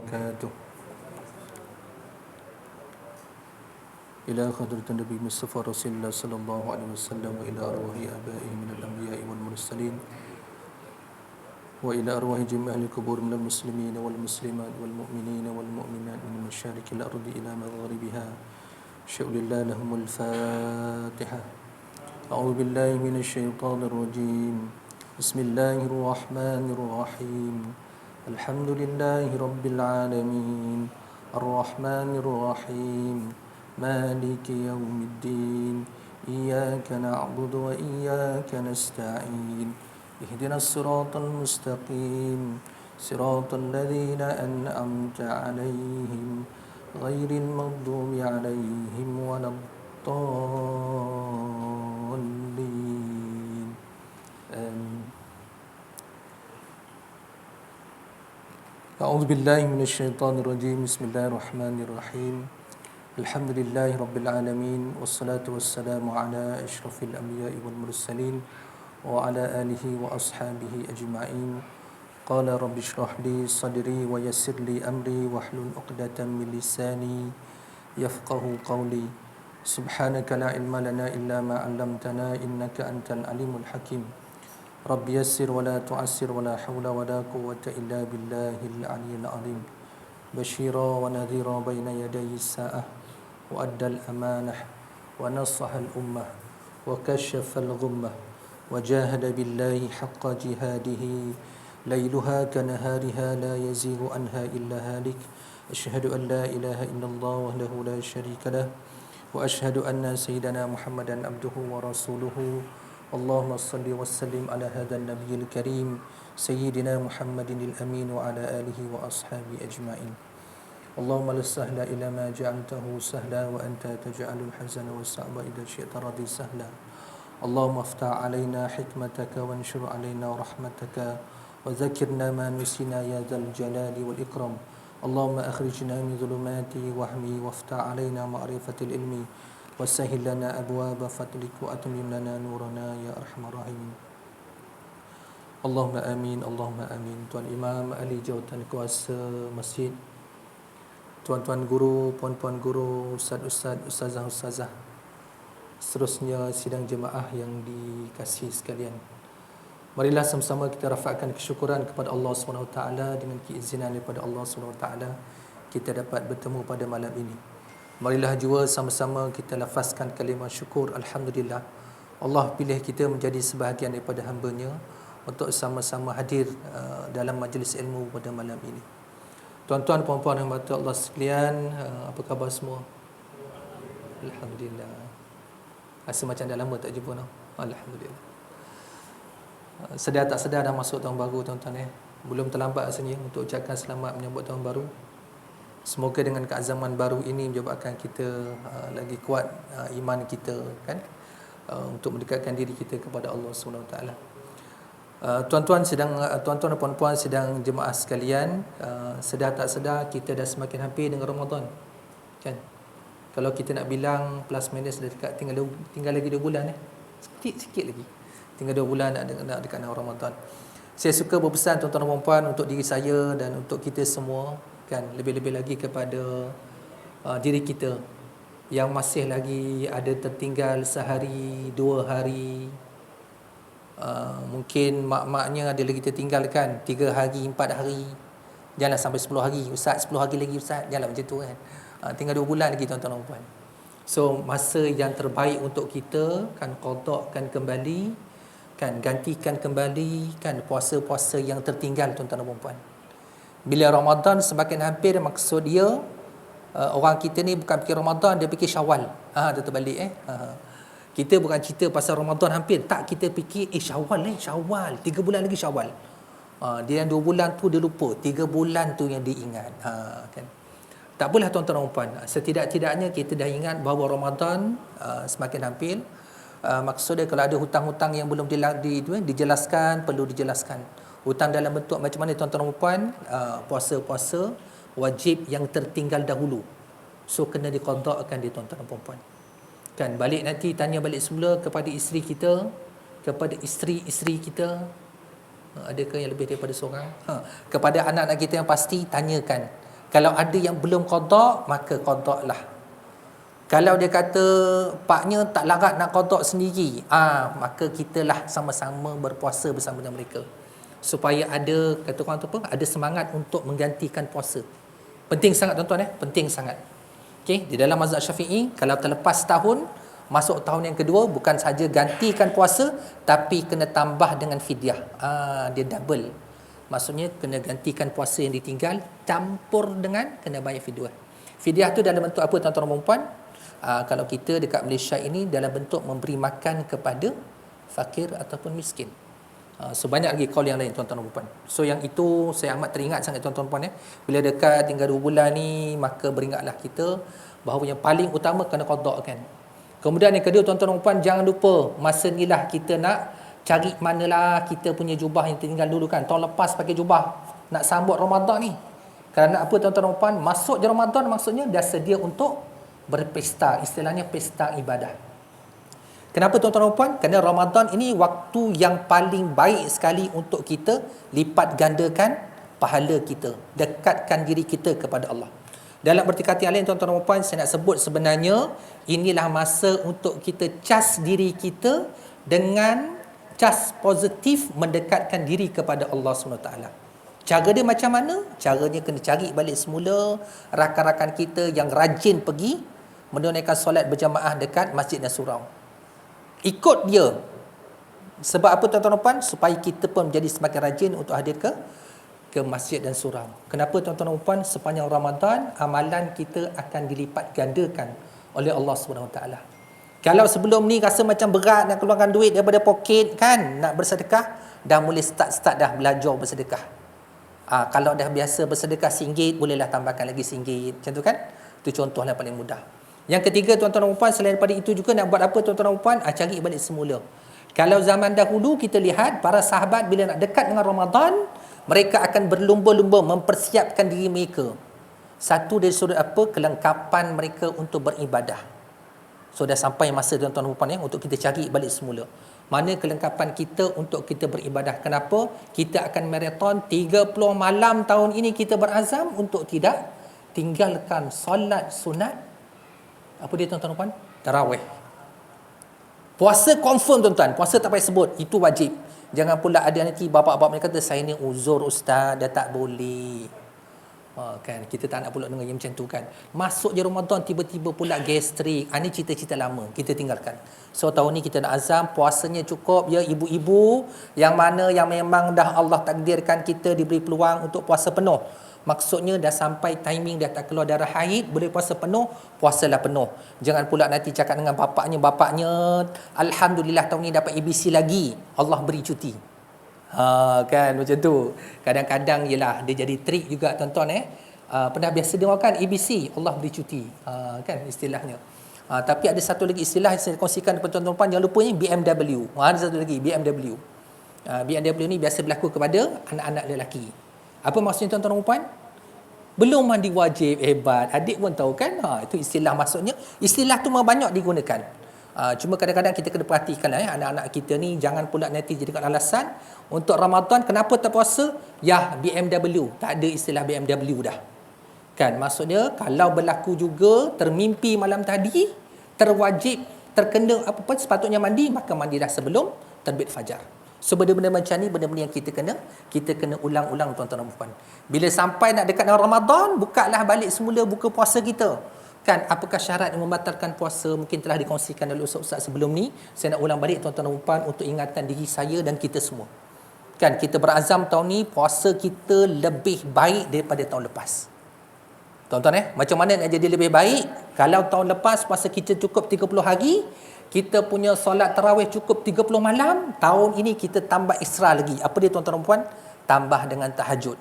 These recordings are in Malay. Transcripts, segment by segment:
وبركاته. إلى حضرة النبي مصطفى رسول الله صلى الله عليه وسلم وإلى أرواح آبائه من الأنبياء والمرسلين وإلى أرواح جميع أهل القبور من المسلمين والمسلمات والمؤمنين والمؤمنات من مشارق الأرض إلى مغاربها. شؤل الله لهم الفاتحة. أعوذ بالله من الشيطان الرجيم. بسم الله الرحمن الرحيم. الحمد لله رب العالمين الرحمن الرحيم مالك يوم الدين إياك نعبد وإياك نستعين اهدنا الصراط المستقيم صراط الذين أنعمت عليهم غير المغضوب عليهم ولا الضالين آمين. أعوذ بالله من الشيطان الرجيم. بسم الله الرحمن الرحيم. الحمد لله رب العالمين والصلاة والسلام على أشرف الأنبياء والمرسلين وعلى آله وأصحابه أجمعين. قال رب اشرح لي صدري ويسر لي أمري واحلل عقدة من لساني يفقه قولي. سبحانك لا علم لنا إلا ما علمتنا إنك أنت العليم الحكيم. رب يسر ولا تعسر ولا حول ولا قوة إلا بالله العلي العظيم. بشيرا ونذيرا بين يدي الساعة وأدى الأمانة ونصح الأمة وكشف الغمة وجاهد بالله حق جهاده ليلها كنهارها لا يزيغ عنها إلا هالك. أشهد أن لا إله إلا الله وحده لا شريك له وأشهد أن سيدنا محمدا عبده ورسوله. اللهم صل وسلم على هذا النبي الكريم سيدنا محمد الأمين وعلى آله وأصحابه أجمعين. اللهم لا سهل إلا ما جعلته سهلا وأنت تجعل الحزن والصعب إذا شئت رضي سهلا. اللهم افتح علينا حكمتك وانشر علينا رحمتك وذكرنا ما نسينا يا ذا الجلال والإكرام. اللهم أخرجنا من ظلمات وهمي وافتح علينا معرفة العلم وسهل لنا أبواب فضلك وأتمم لنا نورنا يا أرحم الراحمين. Allahumma amin, Allahumma amin. Tuan Imam, ahli jawatan kuasa masjid, tuan-tuan guru, puan-puan guru, ustaz-ustaz, ustazah-ustazah, seterusnya sidang jemaah yang dikasihi sekalian. Marilah sama-sama kita rafakkan kesyukuran kepada Allah SWT dengan keizinan daripada Allah SWT kita dapat bertemu pada malam ini. Marilah jua sama-sama kita lafazkan kalimah syukur. Alhamdulillah, Allah pilih kita menjadi sebahagian daripada hamba-Nya untuk sama-sama hadir dalam majlis ilmu pada malam ini. Tuan-tuan, puan-puan yang dirahmati Allah sekalian, apa khabar semua? Alhamdulillah. Rasa macam dah lama tak jumpa no? Alhamdulillah. Sedar tak sedar dah masuk tahun baru, tuan-tuan. Belum terlambat rasanya untuk ucapkan selamat menyambut tahun baru. Semoga dengan keazaman baru ini menyebabkan kita lagi kuat iman kita, kan, untuk mendekatkan diri kita kepada Allah SWT. Tuan-tuan dan puan-puan sedang jemaah sekalian, sedar tak sedar kita dah semakin hampir dengan Ramadan, kan? Kalau kita nak bilang plus minus dah dekat, tinggal lagi 2 bulan sikit lagi, tinggal 2 bulan nak dekat dengan Ramadan. Saya suka berpesan tuan-tuan dan puan-puan untuk diri saya dan untuk kita semua, kan, lebih-lebih lagi kepada diri kita yang masih lagi ada tertinggal sehari 2 hari. Mungkin mak-maknya ada lagi tertinggalkan 3 hari 4 hari. Janganlah sampai 10 hari. Ustaz, 10 hari lagi Ustaz. Janganlah macam tu, kan. Tinggal 2 bulan lagi, tuan-tuan dan puan. So masa yang terbaik untuk kita, kan, qadakkan kembali, kan, gantikan kembali, kan, puasa-puasa yang tertinggal, tuan-tuan dan puan. Bila Ramadan semakin hampir, maksud dia orang kita ni bukan fikir Ramadan, dia fikir Syawal. Dia terbalik. Kita bukan cerita pasal Ramadan hampir, tak, kita fikir Syawal, Syawal, 3 bulan lagi Syawal. Dia yang 2 bulan tu dia lupa, 3 bulan tu yang dia ingat. Kan. Tak apalah tuan-tuan dan puan, setidak-tidaknya kita dah ingat bahawa Ramadan semakin hampir. Maksudnya kalau ada hutang-hutang yang belum dijelaskan, perlu dijelaskan. Hutang dalam bentuk macam mana, tuan-tuan dan puan? Puasa-puasa wajib yang tertinggal dahulu, so kena diqadakkan di tuan-tuan dan puan-puan. Kan, balik nanti tanya balik semula kepada isteri kita, kepada isteri-isteri kita, adakah yang lebih daripada seorang? Kepada anak-anak kita yang pasti tanyakan, Kalau ada yang belum qada, maka qada lah. Kalau dia kata paknya tak larat nak qada sendiri, maka kitalah sama-sama berpuasa bersama dengan mereka. Supaya ada, kata orang tu apa? Ada semangat untuk menggantikan puasa. Penting sangat tuan-tuan, penting sangat. Okey, di dalam mazhab Syafi'i, kalau terlepas tahun, masuk tahun yang kedua, bukan saja gantikan puasa, tapi kena tambah dengan fidyah. Dia double. Maksudnya kena gantikan puasa yang ditinggal, campur dengan kena bayar fidyah. Fidyah tu dalam bentuk apa tuan-tuan dan puan? Kalau kita dekat Malaysia ini dalam bentuk memberi makan kepada fakir ataupun miskin. So banyak lagi kaul yang lain tuan-tuan dan puan. So yang itu saya amat teringat sangat tuan-tuan dan puan. Bila dekat tinggal 2 bulan ni, maka beringatlah kita bahawa yang paling utama kena qada kan. Kemudian yang kedua tuan-tuan dan puan, jangan lupa masa ni lah kita nak cari manalah kita punya jubah yang tinggal dulu kan. Tahun lepas pakai jubah nak sambut Ramadan ni. Kerana apa tuan-tuan dan puan? Masuk je Ramadan maksudnya dah sedia untuk berpesta, istilahnya pesta ibadah. Kenapa tuan-tuan dan puan? Kerana Ramadan ini waktu yang paling baik sekali untuk kita lipat gandakan pahala kita, dekatkan diri kita kepada Allah. Dalam bertikati yang lain tuan-tuan dan puan, saya nak sebut sebenarnya inilah masa untuk kita cas diri kita dengan cas positif mendekatkan diri kepada Allah SWT. Cara dia macam mana? Caranya kena cari balik semula rakan-rakan kita yang rajin pergi menunaikan solat berjamaah dekat masjid dan surau. Ikut dia. Sebab apa tuan-tuan dan puan? Supaya kita pun menjadi semakin rajin untuk hadir ke masjid dan surau. Kenapa tuan-tuan dan puan? Sepanjang Ramadan amalan kita akan dilipat gandakan oleh Allah SWT. Kalau sebelum ni rasa macam berat nak keluarkan duit daripada poket kan, nak bersedekah, dah mulai start dah belajar bersedekah. Kalau dah biasa bersedekah RM1, bolehlah tambahkan lagi RM1. Macam tu kan? Itu contohlah paling mudah. Yang ketiga tuan-tuan dan puan, selain daripada itu juga nak buat apa tuan-tuan dan puan? Cari balik semula. Kalau zaman dahulu kita lihat para sahabat bila nak dekat dengan Ramadan, mereka akan berlumba-lumba mempersiapkan diri mereka. Satu dari sudut apa? Kelengkapan mereka untuk beribadah. So dah sampai masa tuan-tuan dan puan untuk kita cari balik semula. Mana kelengkapan kita untuk kita beribadah? Kenapa? Kita akan maraton 30 malam tahun ini, kita berazam untuk tidak tinggalkan solat sunat. Apa dia tuan-tuan dan puan? Tarawih. Puasa confirm tuan-tuan. Puasa tak payah sebut. Itu wajib. Jangan pula ada nanti bapak-bapak mereka kata, saya ni uzur ustaz, dah tak boleh. Kan? Kita tak nak pula dengar yang macam tu kan. Masuk je Ramadan, tiba-tiba pula gastrik. Ini cerita-cerita lama. Kita tinggalkan. So tahun ni kita nak azam, puasanya cukup. Ya ibu-ibu, yang mana yang memang dah Allah takdirkan kita diberi peluang untuk puasa penuh. Maksudnya dah sampai timing dah tak keluar darah haid, boleh puasa penuh, puasalah penuh. Jangan pula nanti cakap dengan bapaknya, alhamdulillah tahun ni dapat ABC lagi, Allah beri cuti. Kan macam tu. Kadang-kadang yelah dia jadi trik juga tuan-tuan pernah biasa dengar kan ABC, Allah beri cuti. Kan istilahnya. Tapi ada satu lagi istilah yang saya kongsikan kepada tuan-tuan, jangan lupa ni BMW. Ada satu lagi BMW. BMW ni biasa berlaku kepada anak-anak lelaki. Apa maksudnya tuan-tuan dan puan? Belum mandi wajib, hebat. Adik pun tahu kan? Itu istilah maksudnya. Istilah tu memang banyak digunakan. Cuma kadang-kadang kita kena perhatikan anak-anak kita ni jangan pula nanti jadikan alasan untuk Ramadan kenapa tak puasa? Ya, BMW. Tak ada istilah BMW dah. Kan? Maksudnya kalau berlaku juga termimpi malam tadi, terwajib, terkena apa-apa sepatutnya mandi, maka mandi dah sebelum terbit fajar. So benda-benda macam ni, benda-benda yang kita kena ulang-ulang tuan-tuan dan puan. Bila sampai nak dekat dengan Ramadan, bukalah balik semula buka puasa kita. Kan, apakah syarat yang membatalkan puasa? Mungkin telah dikongsikan oleh ustaz-ustaz sebelum ni. Saya nak ulang balik tuan-tuan dan puan untuk ingatkan diri saya dan kita semua. Kan, kita berazam tahun ni puasa kita lebih baik daripada tahun lepas. Tuan-tuan macam mana nak jadi lebih baik? Kalau tahun lepas puasa kita cukup 30 hari, kita punya solat tarawih cukup 30 malam, tahun ini kita tambah ekstra lagi. Apa dia tuan-tuan dan puan? Tambah dengan tahajud.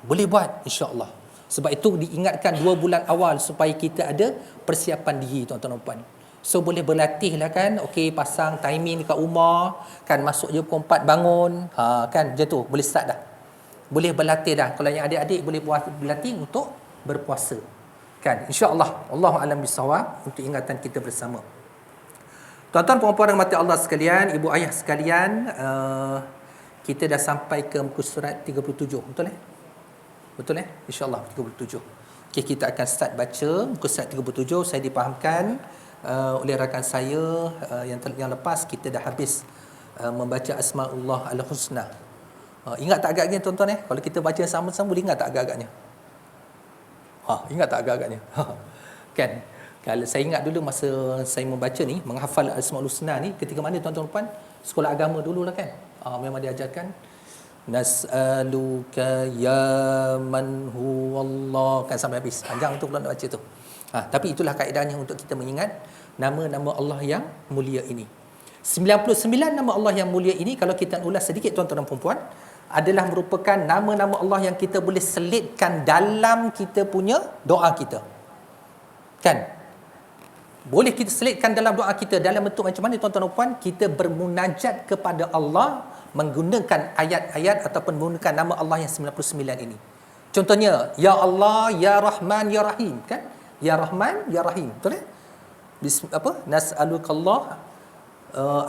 Boleh buat insya-Allah. Sebab itu diingatkan 2 bulan awal supaya kita ada persiapan diri tuan-tuan dan puan. So boleh berlatih lah kan. Okey, pasang timing dekat rumah, kan masuk je pukul 4 bangun. Kan macam tu, boleh start dah. Boleh berlatih dah. Kalau yang adik-adik boleh berlatih untuk berpuasa. Kan, insya-Allah. Allahu a'lam bissawab, untuk ingatan kita bersama. Tuan-tuan puan-puan rahmati Allah sekalian, ibu ayah sekalian, kita dah sampai ke muka surat 37, betul Betul InsyaAllah 37. Okey, kita akan start baca muka surat 37. Saya dipahamkan oleh rakan saya yang lepas kita dah habis membaca Asmaullah Al-Husna. Ingat tak agak-agaknya tuan-tuan Kalau kita baca sama-sama boleh ingat tak agak-agaknya? Ingat tak agak-agaknya? Kan? Kalau saya ingat dulu masa saya membaca ni, menghafal Asmaul Husna ni, ketika mana tuan-tuan puan sekolah agama dululah kan. Memang diajarkan nas'aluka ya man huwallah kan sampai habis. Panjang tu kalau nak baca tu. Tapi itulah kaedahnya untuk kita mengingat nama-nama Allah yang mulia ini. 99 nama Allah yang mulia ini kalau kita ulas sedikit tuan-tuan dan puan-puan adalah merupakan nama-nama Allah yang kita boleh selitkan dalam kita punya doa kita. Kan? Boleh kita selitkan dalam doa kita dalam bentuk macam mana tuan-tuan dan puan kita bermunajat kepada Allah menggunakan ayat-ayat ataupun menggunakan nama Allah yang 99 ini. Contohnya, Ya Allah, Ya Rahman, Ya Rahim. Kan? Ya Rahman, Ya Rahim. Betul Nas'alukallah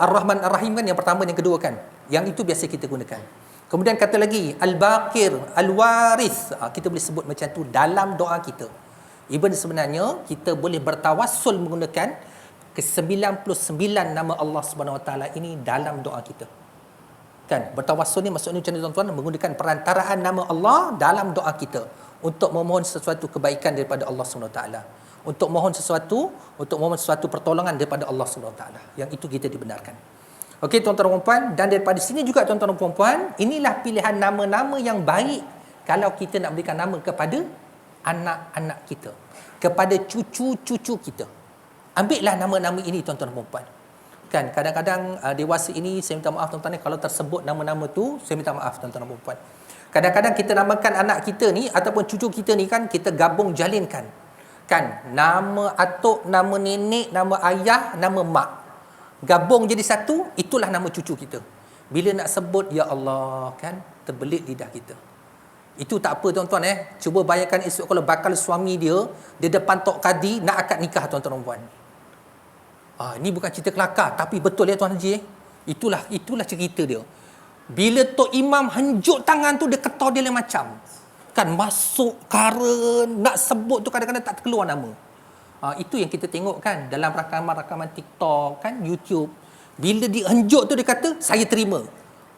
Ar-Rahman, Ar-Rahim kan yang pertama dan yang kedua kan. Yang itu biasa kita gunakan. Kemudian kata lagi, Al-Baqir, Al-Warith. Kita boleh sebut macam tu dalam doa kita. Even sebenarnya kita boleh bertawassul menggunakan ke-99 nama Allah Subhanahu Wa Taala ini dalam doa kita. Kan? Bertawassul ni maksudnya macam ni tuan-tuan menggunakan perantaraan nama Allah dalam doa kita untuk memohon sesuatu kebaikan daripada Allah Subhanahu Wa Taala. Untuk mohon sesuatu pertolongan daripada Allah Subhanahu Wa Taala. Yang itu kita dibenarkan. Okey tuan-tuan dan puan dan daripada sini juga tuan-tuan dan puan, inilah pilihan nama-nama yang baik kalau kita nak berikan nama kepada anak-anak kita, kepada cucu-cucu kita. Ambillah nama-nama ini tuan-tuan dan puan. Kan kadang-kadang dewasa ini saya minta maaf tuan-tuan kalau tersebut nama-nama tu, saya minta maaf tuan-tuan dan puan. Kadang-kadang kita namakan anak kita ni ataupun cucu kita ni kan kita gabung jalinkan. Kan nama atuk, nama nenek, nama ayah, nama mak. Gabung jadi satu, itulah nama cucu kita. Bila nak sebut ya Allah kan terbelit lidah kita. Itu tak apa tuan-tuan Cuba bayangkan esok kalau bakal suami dia di depan Tok Kadi nak akad nikah tuan-tuan dan puan. Ini bukan cerita kelakar tapi betul Tuan Haji Itulah cerita dia. Bila Tok Imam henjuk tangan tu dia ketar dia lain macam. Kan masuk karen nak sebut tu kadang-kadang tak terkeluar nama. Itu yang kita tengok kan dalam rakaman-rakaman TikTok kan YouTube. Bila dia henjuk tu dia kata saya terima.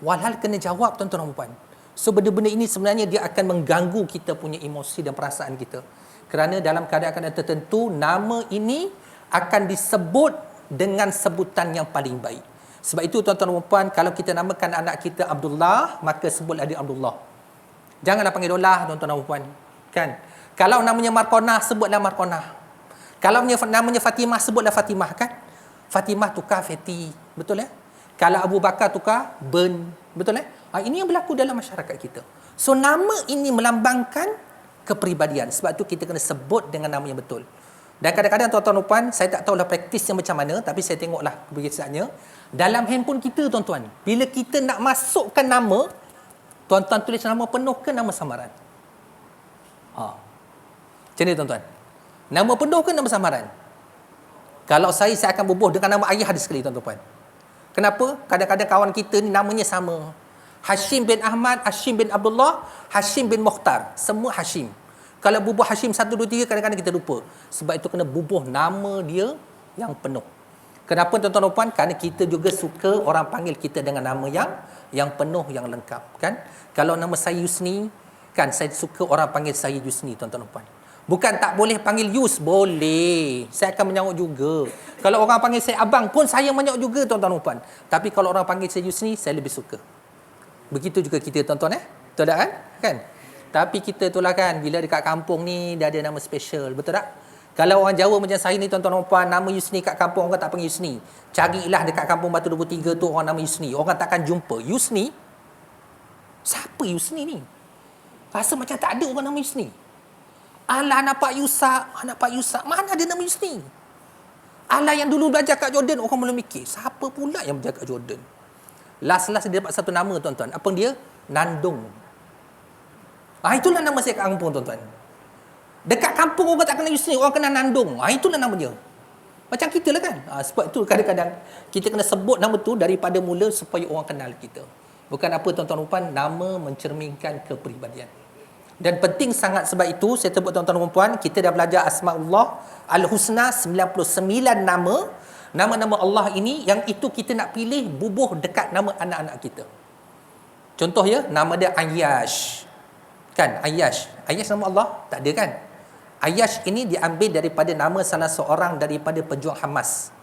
Walhal kena jawab tuan-tuan dan puan. So benda-benda ini sebenarnya dia akan mengganggu kita punya emosi dan perasaan kita. Kerana dalam keadaan-keadaan tertentu nama ini akan disebut dengan sebutan yang paling baik. Sebab itu tuan-tuan dan puan, kalau kita namakan anak kita Abdullah, maka sebutlah dia Abdullah. Janganlah panggil Dolah tuan-tuan dan puan. Kan? Kalau namanya Markonah, sebutlah Markonah. Kalau namanya Fatimah, sebutlah Fatimah kan? Fatimah tukar Fatih. Betul Kalau Abu Bakar tukar Ben. Betul ini yang berlaku dalam masyarakat kita. So nama ini melambangkan kepribadian. Sebab tu kita kena sebut dengan nama yang betul. Dan kadang-kadang tuan-tuan dan puan, saya tak tahulah praktisnya macam mana, tapi saya tengoklah kebiasaannya. Dalam handphone kita tuan-tuan, bila kita nak masukkan nama, tuan-tuan tulis nama penuh ke nama samaran? Macam ni tuan-tuan? Nama penuh ke nama samaran? Kalau saya akan bubuh dengan nama ayah dia sekali tuan-tuan puan. Kenapa? Kadang-kadang kawan kita ni namanya sama. Hashim bin Ahmad, Hashim bin Abdullah, Hashim bin Mokhtar. Semua Hashim. Kalau bubuh Hashim 1, 2, 3, kadang-kadang kita lupa. Sebab itu kena bubuh nama dia yang penuh. Kenapa tuan-tuan dan puan? Kerana kita juga suka orang panggil kita dengan nama yang penuh, yang lengkap. Kan? Kalau nama saya Yusni, kan saya suka orang panggil saya Yusni tuan-tuan dan puan. Bukan tak boleh panggil Yus, boleh. Saya akan menyahut juga. Kalau orang panggil saya abang pun saya menyahut juga tuan-tuan dan puan. Tapi kalau orang panggil saya Yusni, saya lebih suka. Begitu juga kita tuan-tuan Betul tak kan? Tapi kita itulah kan bila dekat kampung ni dia ada nama special, betul tak? Kalau orang Jawa macam saya ni tuan-tuan dan puan, nama Yusni kat kampung orang tak panggil Yusni. Carilah dekat kampung Batu 23 tu orang nama Yusni. Orang takkan jumpa. Yusni? Siapa Yusni ni? Rasa macam tak ada orang nama Yusni. Alah anak Pak Yusak. Mana ada nama Yusni? Alah yang dulu belajar kat Jordan, orang mula mikir, siapa pula yang belajar kat Jordan? Last dia dapat satu nama tuan-tuan. Apa dia? Nandung. Itulah nama saya kat kampung tuan-tuan. Dekat kampung orang tak kenal Yusni, orang kenal Nandung. Itulah nama dia. Macam kita lah kan. Sebab itu kadang-kadang kita kena sebut nama tu daripada mula supaya orang kenal kita. Bukan apa tuan-tuan puan, nama mencerminkan kepribadian. Dan penting sangat sebab itu, saya sebut tuan-tuan dan puan, kita dah belajar Asma'ullah Al-Husna, 99 nama. Nama-nama Allah ini, yang itu kita nak pilih bubuh dekat nama anak-anak kita. Contoh ya, nama dia Ayyash. Kan, Ayyash. Ayyash nama Allah? Tak ada kan? Ayyash ini diambil daripada nama salah seorang daripada pejuang Hamas.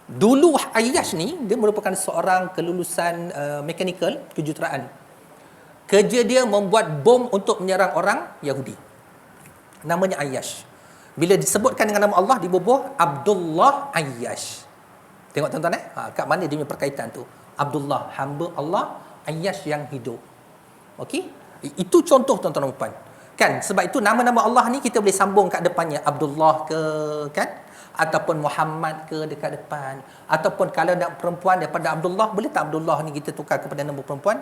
Dulu Ayyash ni, dia merupakan seorang kelulusan mekanikal, kejuruteraan. Kerja dia membuat bom untuk menyerang orang Yahudi. Namanya Ayyash. Bila disebutkan dengan nama Allah, dibubuh Abdullah Ayyash. Tengok tuan-tuan kat mana dia punya perkaitan tu. Abdullah, hamba Allah, Ayyash yang hidup. Okey? Itu contoh tuan-tuan dan puan. Kan? Sebab itu nama-nama Allah ni kita boleh sambung kat depannya. Abdullah ke, kan? Ataupun Muhammad ke dekat depan. Ataupun kalau nak perempuan daripada Abdullah, boleh tak Abdullah ni kita tukar kepada nama perempuan?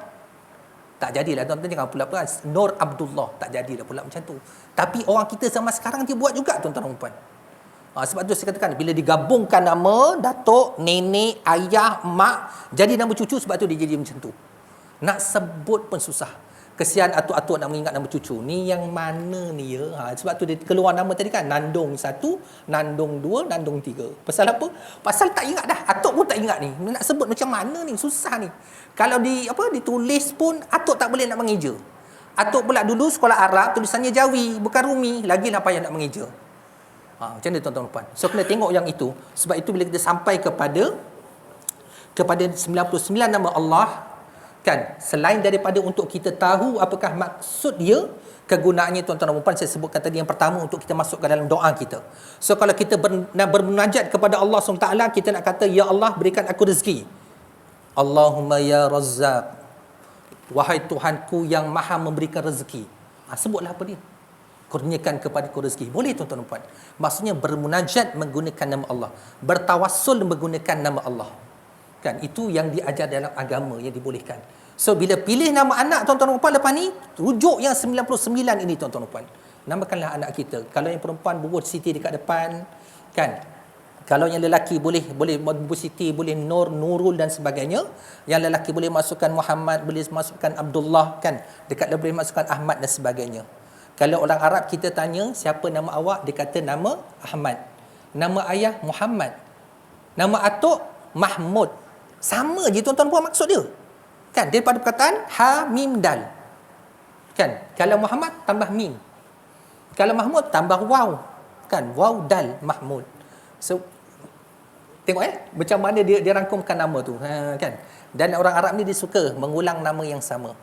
Tak jadilah tuan-tuan, jangan pula Nur Abdullah, tak jadilah pula macam tu. Tapi orang kita zaman sekarang dia buat juga tuan-tuan dan puan. Sebab tu saya katakan, bila digabungkan nama datuk, nenek, ayah, mak, jadi nama cucu, sebab tu dia jadi macam tu. Nak sebut pun susah. Kesian atuk-atuk nak mengingat nama cucu. Ni yang mana ni ya? Sebab tu dia keluar nama tadi kan. Nandung 1, Nandung 2, Nandung 3. Pasal apa? Pasal tak ingat dah. Atuk pun tak ingat ni. Nak sebut macam mana ni? Susah ni. Kalau ditulis pun, atuk tak boleh nak mengeja. Atuk pula dulu sekolah Arab, tulisannya Jawi, bukan Rumi. Lagilah payah nak mengeja. Macam mana tuan-tuan puan? So kena tengok yang itu. Sebab itu bila kita sampai kepada 99 nama Allah, kan, selain daripada untuk kita tahu apakah maksud dia, kegunaannya tuan-tuan dan puan, saya sebutkan tadi yang pertama untuk kita masuk ke dalam doa kita. So kalau kita bermunajat kepada Allah SWT, kita nak kata, ya Allah berikan aku rezeki. Allahumma ya Razzaq, wahai Tuhanku yang maha memberikan rezeki. Sebutlah apa dia, kurniakan kepadaku rezeki. Boleh tuan-tuan dan puan. Maksudnya bermunajat menggunakan nama Allah, bertawassul menggunakan nama Allah. Kan, itu yang diajar dalam agama yang dibolehkan. So bila pilih nama anak tuan-tuan dan puan lepas ni, rujuk yang 99 ini tuan-tuan dan puan. Namakanlah anak kita. Kalau yang perempuan bubuh Siti dekat depan, kan. Kalau yang lelaki boleh bubuh Siti, boleh Nur, Nurul dan sebagainya. Yang lelaki boleh masukkan Muhammad, boleh masukkan Abdullah, kan. Dekat dia boleh masukkan Ahmad dan sebagainya. Kalau orang Arab kita tanya, siapa nama awak? Dia kata nama Ahmad. Nama ayah Muhammad. Nama atuk Mahmud. Sama je tuan-tuan puan maksud dia. Kan, daripada perkataan ha mim dal. Kan, kalau Muhammad tambah mim. Kalau Mahmud tambah waw. Kan, waw dal Mahmud. So tengok macam mana dia rangkumkan nama tu, kan. Dan orang Arab ni dia suka mengulang nama yang sama.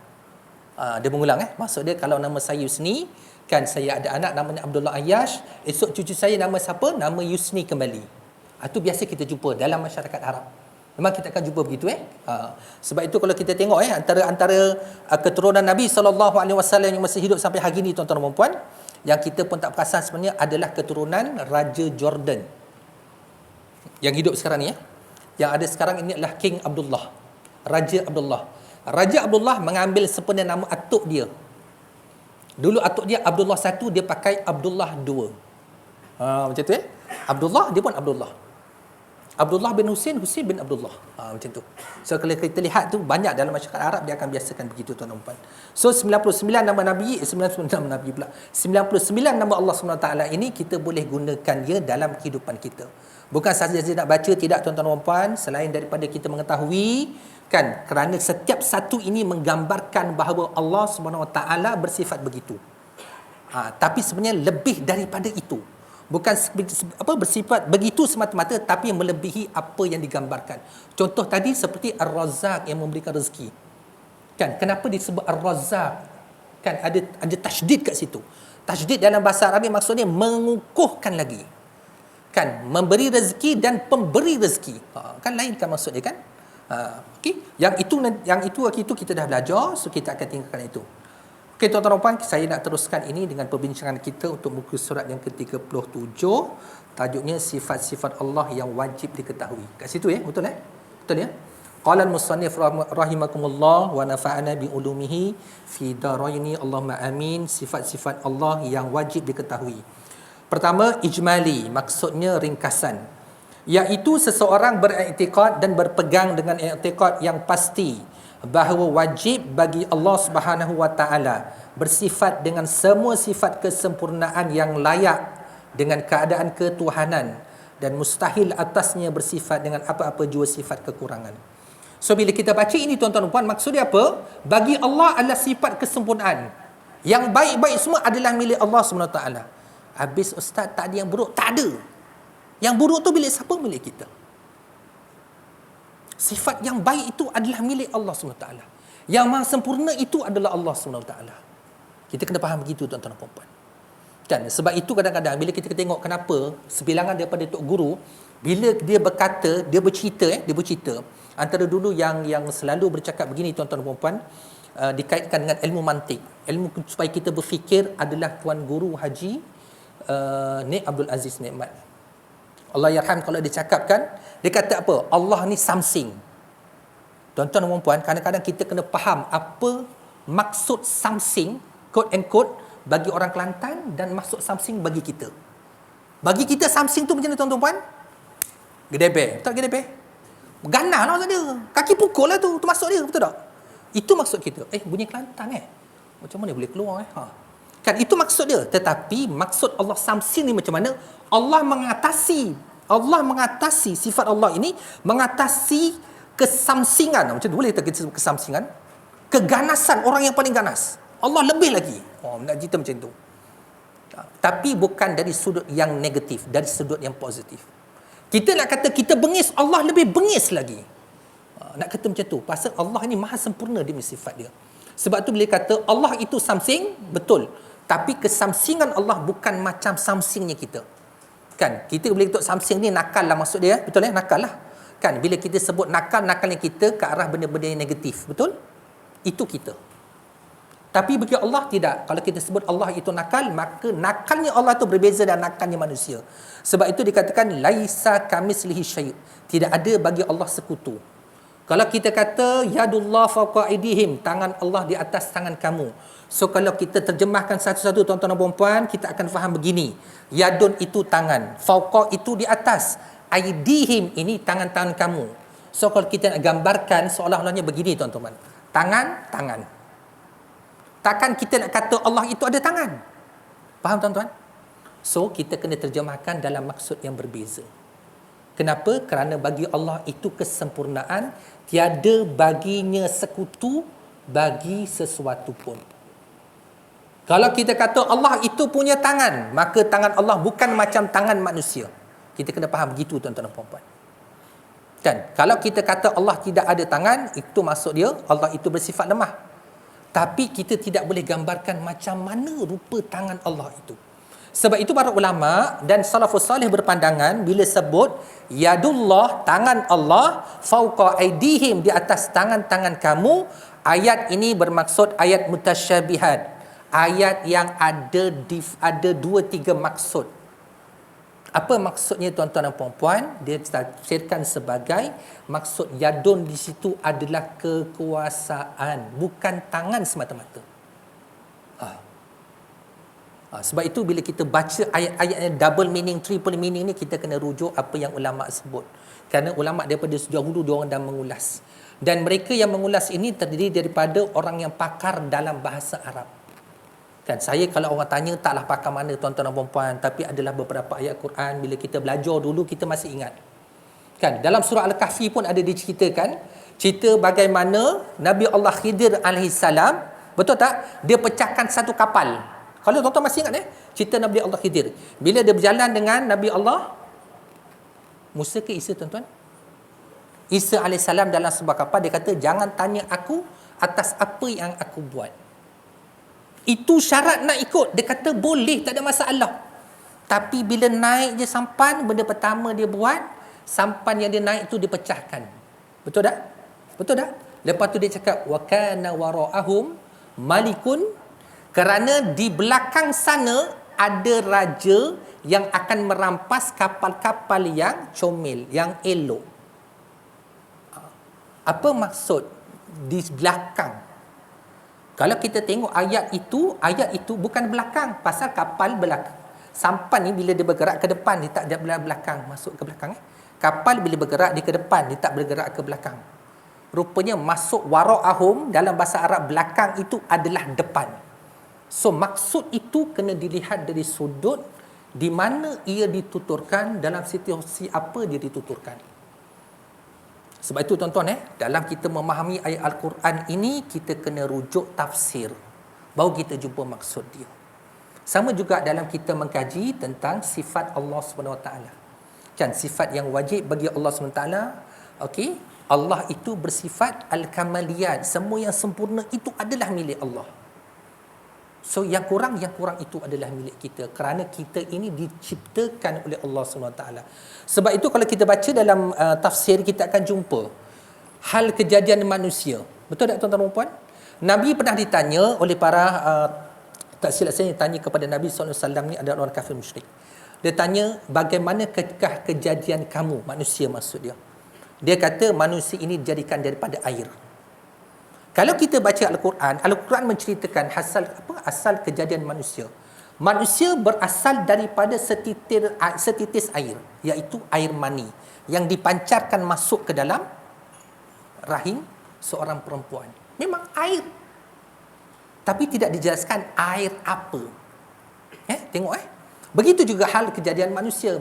Dia mengulang maksud dia, kalau nama saya Yusni, kan, saya ada anak namanya Abdullah Ayyash, esok cucu saya nama siapa? Nama Yusni kembali. Itu biasa kita jumpa dalam masyarakat Arab. Memang kita akan jumpa begitu sebab itu kalau kita tengok antara keturunan Nabi SAW yang masih hidup sampai hari ini tuan-tuan dan puan, yang kita pun tak perasan sebenarnya adalah keturunan Raja Jordan yang hidup sekarang ni yang ada sekarang ini adalah King Abdullah, Raja Abdullah. Raja Abdullah mengambil sempena nama atuk dia. Dulu atuk dia Abdullah 1, dia pakai Abdullah 2. Macam tu Abdullah, dia pun Abdullah. Abdullah bin Husain, Husain bin Abdullah. Macam tu. So kalau kita lihat tu, banyak dalam masyarakat Arab dia akan biasakan begitu tuan-tuan dan puan. So 99 nama Nabi, 99 nama Nabi pula. 99 nama Allah SWT ini kita boleh gunakan dia dalam kehidupan kita. Bukan sahaja nak baca, tidak tuan-tuan dan puan, selain daripada kita mengetahui, kan, kerana setiap satu ini menggambarkan bahawa Allah SWT bersifat begitu. Tapi sebenarnya lebih daripada itu. Bukan bersifat begitu semata-mata, tapi melebihi apa yang digambarkan. Contoh tadi seperti Ar-Razzaq yang memberikan rezeki. Kan, kenapa disebut Ar-Razzaq? Kan, ada tasydid kat situ. Tasydid dalam bahasa Arab maksudnya mengukuhkan lagi. Kan, memberi rezeki dan pemberi rezeki. Kan lain kan maksud dia kan? Okey, yang itu kita dah belajar, so kita akan tinggalkan itu. Okey tuan-tuan dan puan, saya nak teruskan ini dengan perbincangan kita untuk muka surat yang ke-37. Tajuknya sifat-sifat Allah yang wajib diketahui. Kat situ betul Betul Qala al-musannif rahimakumullah wa nafa'ana bi ulumihi fi daraini Allahumma amin. Sifat-sifat Allah yang wajib diketahui. Pertama, ijmali, maksudnya ringkasan, iaitu seseorang beriktikad dan berpegang dengan iktikad yang pasti bahawa wajib bagi Allah Subhanahu wa taala bersifat dengan semua sifat kesempurnaan yang layak dengan keadaan ketuhanan, dan mustahil atasnya bersifat dengan apa-apa jua sifat kekurangan. So bila kita baca ini tuan-tuan dan puan, maksudnya apa? Bagi Allah adalah sifat kesempurnaan. Yang baik-baik semua adalah milik Allah SWT. Habis ustaz, tak ada yang buruk? Tak ada. Yang buruk tu milik siapa? Milik kita. Sifat yang baik itu adalah milik Allah SWT. Yang maha sempurna itu adalah Allah SWT. Kita kena faham begitu tuan-tuan dan puan. Kan? Sebab itu kadang-kadang bila kita tengok kenapa sebilangan daripada Tok Guru, bila dia berkata, dia bercerita antara dulu yang selalu bercakap begini tuan-tuan dan puan, dikaitkan dengan ilmu mantik, ilmu supaya kita berfikir, adalah Tuan Guru Haji Nik Abdul Aziz Nikmat, Allah yarham. Kalau dia cakapkan, dia kata apa? Allah ni something. Tuan-tuan dan puan, kadang-kadang kita kena faham apa maksud something, quote and quote, bagi orang Kelantan, dan maksud something bagi kita. Bagi kita something tu macam mana tuan-tuan puan? Gedebek. Tak gedebek? Ganah lah maksud dia. Kaki pukul lah tu maksud dia, betul tak? Itu maksud kita. Bunyi Kelantan macam mana boleh keluar Kan itu maksud dia. Tetapi maksud Allah samsin ni macam mana? Allah mengatasi sifat Allah ini, mengatasi kesamsingan. Macam tu boleh tak kita sebut kesamsingan? Keganasan orang yang paling ganas. Allah lebih lagi. Nak cerita macam tu. Tapi bukan dari sudut yang negatif, dari sudut yang positif. Kita nak kata kita bengis, Allah lebih bengis lagi. Nak kata macam tu. Pasal Allah ni maha sempurna demi sifat dia. Sebab tu bila kata Allah itu something, betul. Tapi kesamsingan Allah bukan macam somethingnya kita. Kan? Kita boleh kata something ni nakal lah maksud dia. Betul nakal lah. Kan? Bila kita sebut nakal, nakalnya kita ke arah benda-benda yang negatif. Betul? Itu kita. Tapi bagi Allah tidak. Kalau kita sebut Allah itu nakal, maka nakalnya Allah itu berbeza dengan nakalnya manusia. Sebab itu dikatakan laisa kamislihi syai'. Tidak ada bagi Allah sekutu. Kalau kita kata yadullah fawqa aydihim, tangan Allah di atas tangan kamu. So kalau kita terjemahkan satu-satu tuan-tuan dan puan-puan, kita akan faham begini. Yadun itu tangan, fawqa itu di atas, aydihim ini tangan-tangan kamu. So kalau kita nak gambarkan seolah-olahnya begini tuan-tuan. Tangan. Takkan kita nak kata Allah itu ada tangan. Faham tuan-tuan? So, kita kena terjemahkan dalam maksud yang berbeza. Kenapa? Kerana bagi Allah itu kesempurnaan, tiada baginya sekutu bagi sesuatu pun. Kalau kita kata Allah itu punya tangan, maka tangan Allah bukan macam tangan manusia. Kita kena faham begitu tuan-tuan dan puan-puan. Kan? Kalau kita kata Allah tidak ada tangan, itu maksud dia Allah itu bersifat lemah. Tapi kita tidak boleh gambarkan macam mana rupa tangan Allah itu. Sebab itu para ulama dan salafus salih berpandangan bila sebut yadullah, tangan Allah, fauqa aidihim, di atas tangan-tangan kamu, ayat ini bermaksud ayat mutasyabihat. Ayat yang ada 2-3 maksud. Apa maksudnya tuan-tuan dan puan-puan? Dia tafsirkan sebagai maksud yadun di situ adalah kekuasaan, bukan tangan semata-mata. Sebab itu bila kita baca ayat-ayat yang double meaning, triple meaning ni, kita kena rujuk apa yang ulama sebut. Kerana ulama daripada sejak dulu dia orang dah mengulas. Dan mereka yang mengulas ini terdiri daripada orang yang pakar dalam bahasa Arab. Kan, saya kalau orang tanya taklah pakar mana tuan-tuan dan puan-puan, tapi adalah beberapa ayat Quran bila kita belajar dulu kita masih ingat. Kan, dalam surah Al-Kahfi pun ada diceritakan cerita bagaimana Nabi Allah Khidir alaihi salam, betul tak? Dia pecahkan satu kapal. Kalau tuan-tuan masih ingat cerita Nabi Allah Khidir. Bila dia berjalan dengan Nabi Allah Musa ke Isa tuan-tuan? Isa alaihi salam dalam sebuah kapal, dia kata jangan tanya aku atas apa yang aku buat. Itu syarat nak ikut. Dia kata boleh, tak ada masalah. Tapi bila naik je sampan, benda pertama dia buat, sampan yang dia naik tu dipecahkan. Betul tak? Betul tak? Lepas tu dia cakap wa kana wara'ahum malikun, kerana di belakang sana ada raja yang akan merampas kapal-kapal yang comel, yang elok. Apa maksud di belakang? Kalau kita tengok ayat itu bukan belakang, pasal kapal belakang. Sampan ni bila dia bergerak ke depan, dia tak ada belakang, masuk ke belakang. Kapal bila bergerak dia ke depan, dia tak bergerak ke belakang. Rupanya masuk wara'ahum dalam bahasa Arab, belakang itu adalah depan. So maksud itu kena dilihat dari sudut di mana ia dituturkan, dalam situasi apa dia dituturkan. Sebab itu tuan-tuan, dalam kita memahami ayat Al-Quran ini, kita kena rujuk tafsir, baru kita jumpa maksud dia. Sama juga dalam kita mengkaji tentang sifat Allah SWT. Kan sifat yang wajib bagi Allah SWT, okey, Allah itu bersifat al-kamaliyat, semua yang sempurna itu adalah milik Allah. So yang kurang itu adalah milik kita, kerana kita ini diciptakan oleh Allah SWT. Sebab itu kalau kita baca dalam tafsir, kita akan jumpa hal kejadian manusia. Betul tak tuan-tuan dan puan? Nabi pernah ditanya oleh para tak silap saya tanya kepada Nabi SAW ni adalah orang kafir musyrik. Dia tanya, bagaimanakah kejadian kamu, manusia maksud dia. Dia kata manusia ini dijadikan daripada air. Kalau kita baca Al-Quran, Al-Quran menceritakan asal kejadian manusia. Manusia berasal daripada setitis air, iaitu air mani yang dipancarkan masuk ke dalam rahim seorang perempuan. Memang air. Tapi tidak dijelaskan air apa. Tengok Begitu juga hal kejadian manusia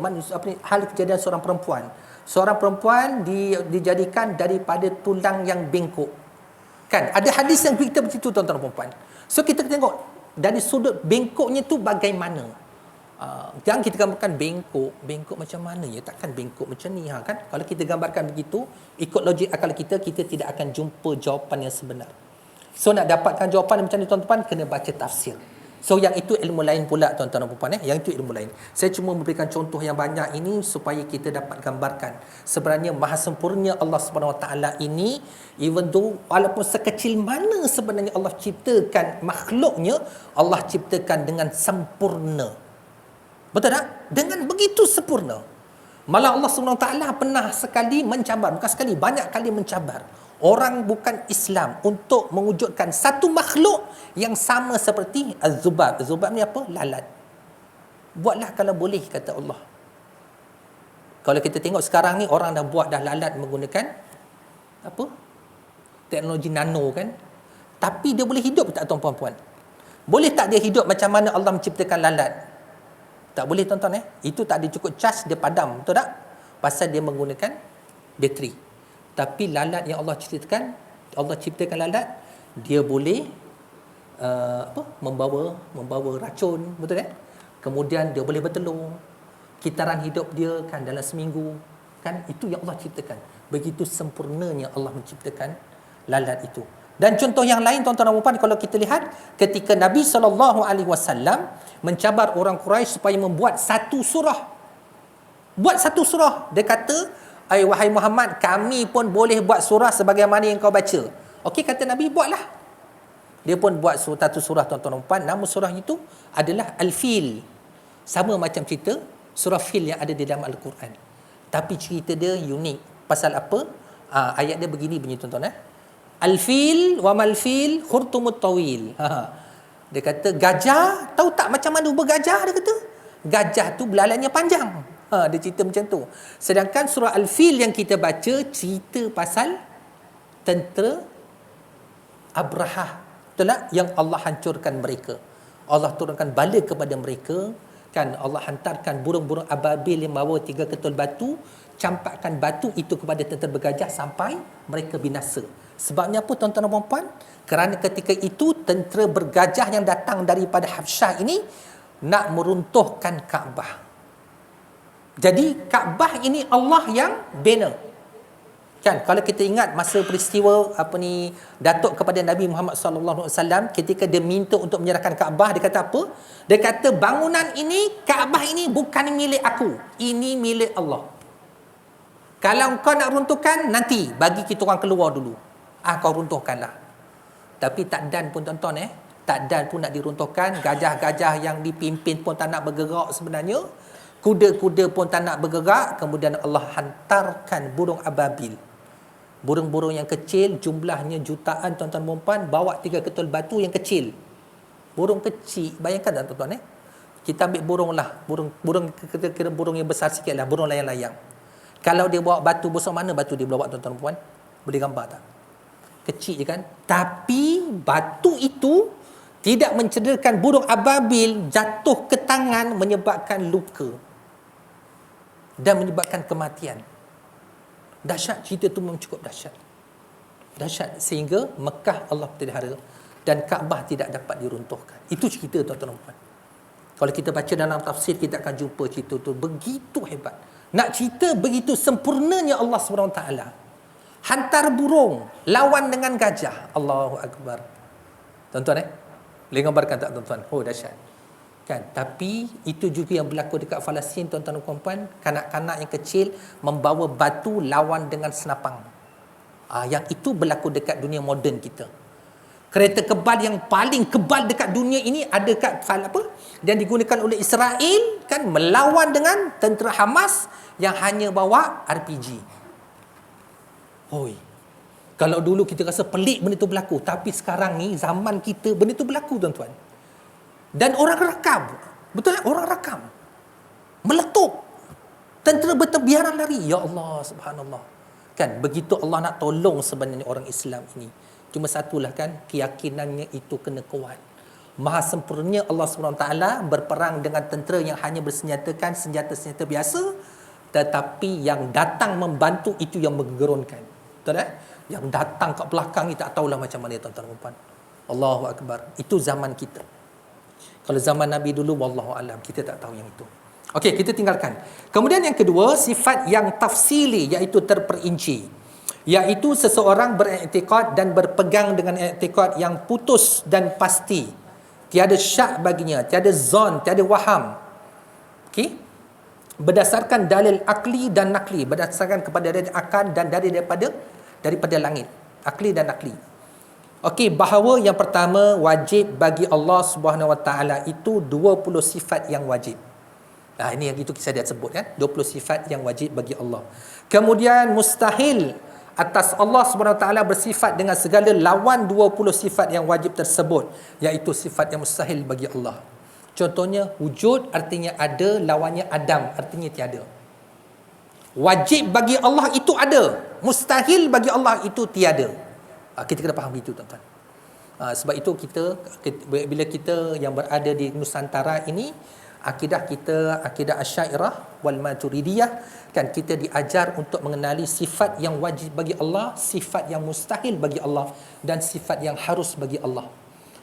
hal kejadian seorang perempuan. Seorang perempuan dijadikan daripada tulang yang bengkok. Kan ada hadis yang kita begitu tuan-tuan dan puan. So kita tengok dari sudut bengkoknya tu bagaimana. Jangan kita gambarkan bengkok macam mana ya? Takkan bengkok macam ni kan? Kalau kita gambarkan begitu, ikut logik akal kita tidak akan jumpa jawapan yang sebenar. So nak dapatkan jawapan macam ni tuan-tuan, kena baca tafsir. So yang itu ilmu lain pula tuan-tuan dan puan. Yang itu ilmu lain. Saya cuma memberikan contoh yang banyak ini supaya kita dapat gambarkan sebenarnya maha sempurna Allah SWT ini, even though walaupun sekecil mana sebenarnya Allah ciptakan makhluknya, Allah ciptakan dengan sempurna. Betul tak? Dengan begitu sempurna. Malah Allah SWT pernah sekali mencabar, bukan sekali, banyak kali mencabar orang bukan Islam untuk mewujudkan satu makhluk yang sama seperti az-zubab. Az-zubab ni apa? Lalat. Buatlah kalau boleh, kata Allah. Kalau kita tengok sekarang ni, orang dah buat dah lalat menggunakan apa? Teknologi nano kan? Tapi dia boleh hidup tak tuan-tuan puan? Boleh tak dia hidup macam mana Allah menciptakan lalat? Tak boleh tuan-tuan Itu tak ada cukup charge, dia padam. Betul tak? Pasal dia menggunakan bateri. Tapi lalat yang Allah ciptakan lalat, dia boleh membawa racun, betul tak? Kemudian dia boleh bertelur. Kitaran hidup dia kan dalam seminggu, kan itu yang Allah ciptakan. Begitu sempurnanya Allah menciptakan lalat itu. Dan contoh yang lain tuan-tuan dan puan, kalau kita lihat ketika Nabi SAW mencabar orang Quraisy supaya membuat satu surah. Buat satu surah. Dia kata, wahai Muhammad, kami pun boleh buat surah sebagaimana yang kau baca. Okey, kata Nabi, buatlah. Dia pun buat satu surah tuan-tuan dan puan. Nama surah itu adalah Al-Fil. Sama macam cerita surah Fil yang ada di dalam Al-Quran. Tapi cerita dia unik. Pasal apa? Ayat dia begini bunyi tuan-tuan. Al-Fil wa mal-fil khurtumut tawil. Dia kata gajah, tahu tak macam mana bergajah? Dia kata gajah tu belalainya panjang. Dia cerita macam tu. Sedangkan surah Al-Fil yang kita baca cerita pasal tentera Abrahah, betul tak? Yang Allah hancurkan mereka. Allah turunkan bala kepada mereka, kan? Allah hantarkan burung-burung ababil yang bawa 3 ketul batu, campakkan batu itu kepada tentera bergajah sampai mereka binasa. Sebabnya apa tuan-tuan dan puan? Kerana ketika itu tentera bergajah yang datang daripada Habsyah ini nak meruntuhkan Kaabah. Jadi Kaabah ini Allah yang bina. Kan kalau kita ingat masa peristiwa datuk kepada Nabi Muhammad sallallahu alaihi wasallam ketika dia minta untuk menyerahkan Kaabah, dia kata apa? Dia kata bangunan ini, Kaabah ini bukan milik aku. Ini milik Allah. Kalau kau nak runtuhkan, nanti bagi kita orang keluar dulu. Kau runtuhkanlah. Tapi tak dan pun tuan-tuan tak dan pun nak diruntuhkan. Gajah-gajah yang dipimpin pun tak nak bergerak sebenarnya. Kuda-kuda pun tak nak bergerak. Kemudian Allah hantarkan burung ababil. Burung-burung yang kecil, jumlahnya jutaan tuan-tuan dan puan, bawa 3 ketul batu yang kecil. Burung kecil, bayangkan tak tuan-tuan kita ambil burung lah. Burung kira burung yang besar sikit lah, burung layang-layang. Kalau dia bawa batu, besar mana batu dia bawa tuan-tuan dan puan? Boleh gambar tak? Kecil je kan? Tapi batu itu Tidak mencederakan burung ababil jatuh ke tangan menyebabkan luka dan menyebabkan kematian. Dahsyat, cerita tu memang cukup dahsyat. Dahsyat sehingga Mekah Allah pelihara dan Kaabah tidak dapat diruntuhkan. Itu cerita tuan-tuan dan puan. Kalau kita baca dalam tafsir, kita akan jumpa cerita tu begitu hebat. Nak cerita begitu sempurnanya Allah SWT. Hantar burung lawan dengan gajah. Allahu Akbar. Tuan-tuan boleh gambarkan tak tuan-tuan? Oh, dahsyat. Kan? Tapi itu juga yang berlaku dekat Palestin, tuan-tuan dan puan. Kanak-kanak yang kecil membawa batu lawan dengan senapang. Yang itu berlaku dekat dunia moden kita. Kereta kebal yang paling kebal dekat dunia ini ada kat yang digunakan oleh Israel, kan, melawan dengan tentera Hamas yang hanya bawa RPG. Hoi. Kalau dulu kita rasa pelik benda tu berlaku, tapi sekarang ni zaman kita benda tu berlaku, tuan-tuan. Dan orang rakam. Betul tak? Orang rakam. Meletup. Tentera berterbiaran lari. Ya Allah, subhanallah. Kan, begitu Allah nak tolong sebenarnya orang Islam ini. Cuma satulah, kan, keyakinannya itu kena kuat. Maha sempurnanya Allah SWT berperang dengan tentera yang hanya bersenjatakan senjata-senjata biasa, tetapi yang datang membantu itu yang menggerunkan. Betul tak? Yang datang kat belakang ni tak tahulah macam mana, tuan-tuan dan puan. Allahu Akbar. Itu zaman kita. Kalau zaman Nabi dulu, wallahu alam, kita tak tahu yang itu. Okey, kita tinggalkan. Kemudian yang kedua, sifat yang tafsili, iaitu terperinci. Iaitu seseorang beriktikad dan berpegang dengan iktikad yang putus dan pasti. Tiada syak baginya, tiada zon, tiada waham. Okey? Berdasarkan dalil akli dan nakli, berdasarkan kepada dalil akal dan daripada langit. Akli dan nakli. Okey, bahawa yang pertama, wajib bagi Allah Subhanahu Wa Taala itu 20 sifat yang wajib. Ini yang itu saya dah sebut, kan, 20 sifat yang wajib bagi Allah. Kemudian mustahil atas Allah Subhanahu Wa Taala bersifat dengan segala lawan 20 sifat yang wajib tersebut, iaitu sifat yang mustahil bagi Allah. Contohnya, wujud artinya ada, lawannya adam artinya tiada. Wajib bagi Allah itu ada, mustahil bagi Allah itu tiada. Kita kena faham itu, tuan-tuan. Sebab itu bila kita yang berada di Nusantara ini, akidah kita, akidah Asy'ariyah wal Maturidiyah, kan, kita diajar untuk mengenali sifat yang wajib bagi Allah, sifat yang mustahil bagi Allah, dan sifat yang harus bagi Allah,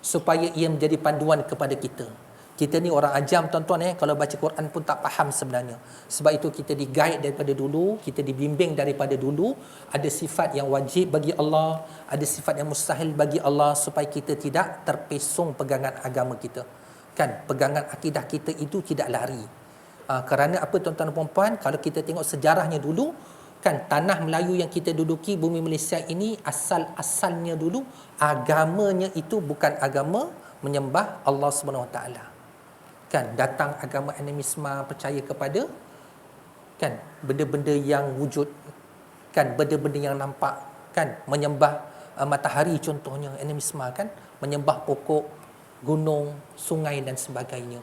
supaya ia menjadi panduan kepada kita. Kita ni orang ajam, tuan-tuan, kalau baca Quran pun tak faham sebenarnya. Sebab itu kita di-guide daripada dulu, kita dibimbing daripada dulu, ada sifat yang wajib bagi Allah, ada sifat yang mustahil bagi Allah, supaya kita tidak terpesong pegangan agama kita. Kan, pegangan akidah kita itu tidak lari. Kerana apa, tuan-tuan dan puan-puan, kalau kita tengok sejarahnya dulu, kan, tanah Melayu yang kita duduki, bumi Malaysia ini, asal-asalnya dulu agamanya itu bukan agama menyembah Allah Subhanahu Wa Taala. Kan, datang agama animisme, percaya kepada, kan, benda-benda yang wujud, kan, benda-benda yang nampak, kan, menyembah matahari contohnya animisme, kan, menyembah pokok, gunung, sungai dan sebagainya.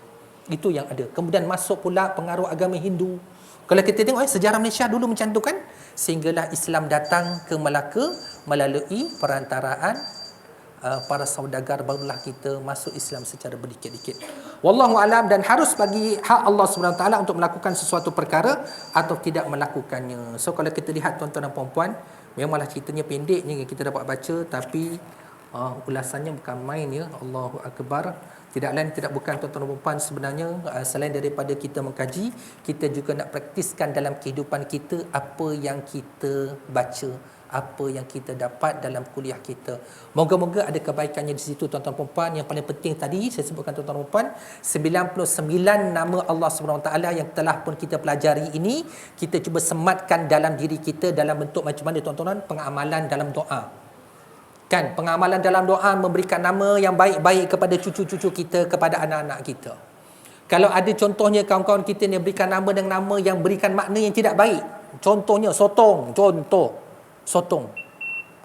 Itu yang ada. Kemudian masuk pula pengaruh agama Hindu. Kalau kita tengok sejarah Malaysia dulu macam tu, kan, sehinggalah Islam datang ke Melaka melalui perantaraan para saudagar, barulah kita masuk Islam secara berdikit-dikit. Wallahu alam. Dan harus bagi hak Allah Subhanahu Wa Taala untuk melakukan sesuatu perkara atau tidak melakukannya. So kalau kita lihat, tuan-tuan dan puan-puan, memanglah ceritanya pendeknya kita dapat baca, tapi ulasannya bukan main, ya. Allahu Akbar. Tidak lain tidak bukan, tuan-tuan dan puan-puan, sebenarnya selain daripada kita mengkaji, kita juga nak praktiskan dalam kehidupan kita apa yang kita baca, apa yang kita dapat dalam kuliah kita. Moga-moga ada kebaikannya di situ, tuan-tuan dan puan-puan. Yang paling penting tadi saya sebutkan, tuan-tuan dan puan, 99 nama Allah Subhanahu Wa Taala yang telah pun kita pelajari ini, kita cuba sematkan dalam diri kita dalam bentuk macam mana, tuan-tuan, pengamalan dalam doa. Kan, pengamalan dalam doa, memberikan nama yang baik-baik kepada cucu-cucu kita, kepada anak-anak kita. Kalau ada contohnya kawan-kawan kita ni berikan nama dengan nama yang berikan makna yang tidak baik, contohnya sotong,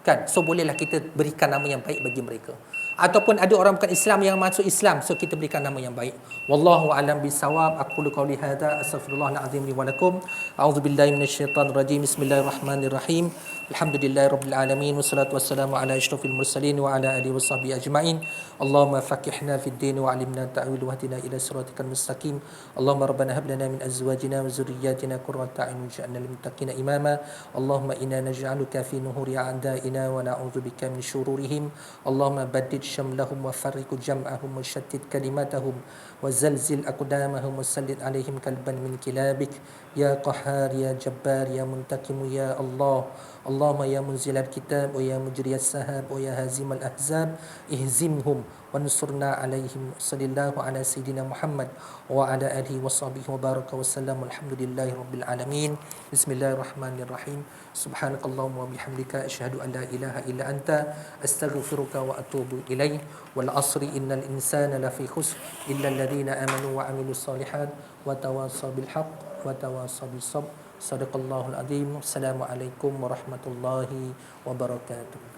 kan, so bolehlah kita berikan nama yang baik bagi mereka. ataupun ada orang bukan Islam yang masuk Islam, so kita berikan nama yang baik. Wallahu a'lam bisawab. Aqulu qawli hadza astaghfirullahal azim li wa lakum. A'udzubillahi minasyaitonir rajim. Bismillahirrahmanirrahim. Alhamdulillahirabbil alamin wassalatu wassalamu ala asyrafil mursalin wa ala alihi washabbihi ajmain. Allahumma faqihna fid din wa 'allimna ta'wil wa hdina ila siratikal mustaqim. Allahumma rabbana hab lana min azwajina wa dhurriyyatina qurrata a'yun waj'alna lil muttaqina imama. Allahumma inna naj'aluka fi nuhuri a'da'ina wa na'udzubika min syururihim. Allahumma baddid syamlahum wa farriq jam'ahum wa shattid kalimatahum wa zalzil aqdamahum wa sallid alaihim kalban min kilabik. Ya Qahhar ya Jabbar ya Muntakim ya Allah. Allahumma ya munzilal kitab wa ya mujriyas sahab wa ya hazimal ahzab ihzimhum wansurna alaihim. Sallallahu ala sayidina Muhammad wa ala alihi wa sahbihi wa baraka wa sallam. Alhamdulillahi rabbil alamin. Bismillahirrahmanirrahim. Subhanakallahumma wa bihamdika asyhadu an la ilaha illa anta astaghfiruka wa atubu ilaik. Wal asri innal insana lafi khusr illa alladhina amanu wa amilus solihat wa tawasaw bil haqq wa tawasaw bis sabr. Sadaqallahul azim. Assalamualaikum warahmatullahi wabarakatuh.